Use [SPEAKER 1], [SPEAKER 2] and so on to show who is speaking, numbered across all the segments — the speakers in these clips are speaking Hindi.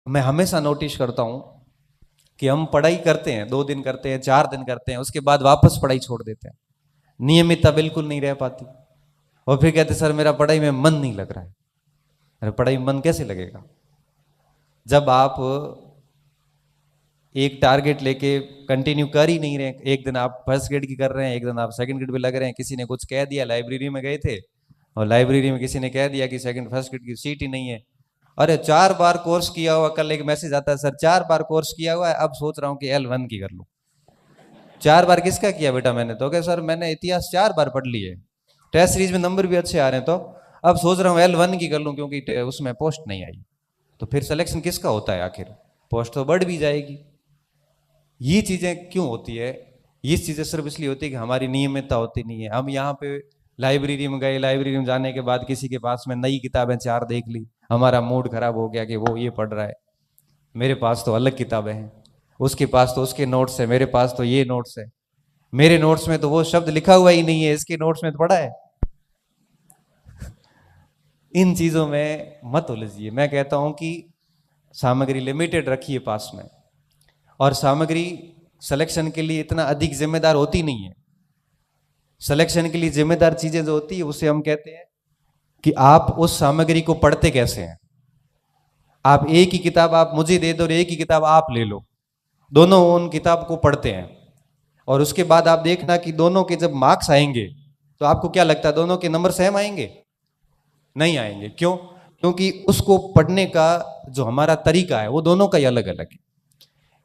[SPEAKER 1] मैं हमेशा नोटिस करता हूं कि हम पढ़ाई करते हैं, 2 दिन करते हैं, 4 दिन करते हैं, उसके बाद वापस पढ़ाई छोड़ देते हैं। नियमितता बिल्कुल नहीं रह पाती। और फिर कहते सर मेरा पढ़ाई में मन नहीं लग रहा है। अरे पढ़ाई में मन कैसे लगेगा जब आप एक टारगेट लेके कंटिन्यू कर ही नहीं रहे। एक दिन आप फर्स्ट ग्रेड की कर रहे हैं, एक दिन आप सेकंड ग्रेड पे लग रहे हैं। किसी ने कुछ कह दिया, लाइब्रेरी में गए थे और लाइब्रेरी में किसी ने कह दिया कि सेकंड फर्स्ट ग्रेड की सीट ही नहीं है। अरे 4 बार कोर्स किया हुआ, कल एक मैसेज आता है सर 4 बार कोर्स किया हुआ है, अब सोच रहा हूँ कि L1 की कर लूँ। 4 बार किसका किया बेटा मैंने? तो क्या सर मैंने इतिहास 4 बार पढ़ ली है, टेस्ट सीरीज में नंबर भी अच्छे आ रहे हैं, तो अब सोच रहा हूँ L1 की कर लूँ क्योंकि उसमें पोस्ट नहीं आई। तो फिर सिलेक्शन किसका होता है आखिर? पोस्ट तो बढ़ भी जाएगी। ये चीजें क्यों होती है? ये चीजें सिर्फ इसलिए होती है कि हमारी नियमितता होती नहीं है। हम यहाँ पे लाइब्रेरी में गए, लाइब्रेरी में जाने के बाद किसी के पास में नई किताबें 4 देख ली, हमारा मूड खराब हो गया कि वो ये पढ़ रहा है, मेरे पास तो अलग किताबें हैं, उसके पास तो उसके नोट्स है, मेरे पास तो ये नोट्स है, मेरे नोट्स में तो वो शब्द लिखा हुआ ही नहीं है, इसके नोट्स में तो पढ़ा है। इन चीजों में मत उलझिए। मैं कहता हूं कि सामग्री लिमिटेड रखिए पास में, और सामग्री सिलेक्शन के लिए इतना अधिक जिम्मेदार होती नहीं है। सिलेक्शन के लिए जिम्मेदार चीजें जो होती है उसे हम कहते हैं कि आप उस सामग्री को पढ़ते कैसे हैं। आप एक ही किताब आप मुझे दे दो और एक ही किताब आप ले लो, दोनों उन किताब को पढ़ते हैं, और उसके बाद आप देखना कि दोनों के जब मार्क्स आएंगे तो आपको क्या लगता है दोनों के नंबर सेम आएंगे? नहीं आएंगे। क्यों? क्योंकि उसको पढ़ने का जो हमारा तरीका है वो दोनों का ही अलग अलग है।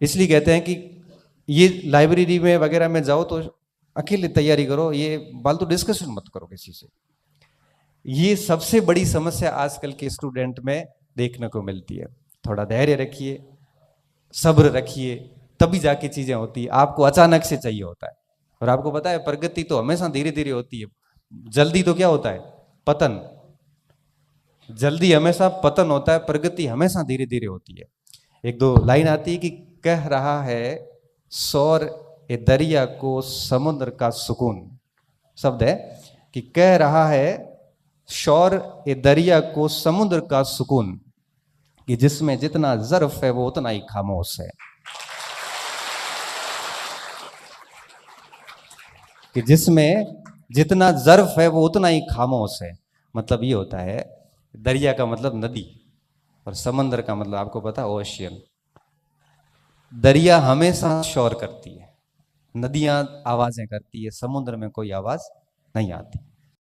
[SPEAKER 1] इसलिए कहते हैं कि ये लाइब्रेरी में वगैरह में जाओ तो अकेले तैयारी करो, ये फालतू डिस्कशन मत करो किसी से। ये सबसे बड़ी समस्या आजकल के स्टूडेंट में देखने को मिलती है। थोड़ा धैर्य रखिए, सब्र रखिए, तभी जाके चीजें होती है। आपको अचानक से चाहिए होता है, और आपको पता है प्रगति तो हमेशा धीरे धीरे होती है। जल्दी तो क्या होता है? पतन। जल्दी हमेशा पतन होता है, प्रगति हमेशा धीरे धीरे होती है। एक दो लाइन आती है कि कह रहा है सौर ए दरिया को समुद्र का सुकून। शब्द है कि कह रहा है शौर ए दरिया को समुद्र का सुकून, कि जिसमें जितना ज़र्फ है वो उतना ही खामोश है। कि जिसमें जितना ज़र्फ है वो उतना ही खामोश है। मतलब ये होता है, दरिया का मतलब नदी, और समंदर का मतलब आपको पता ओशियन। दरिया हमेशा शोर करती है, नदियां आवाजें करती है, समुद्र में कोई आवाज नहीं आती।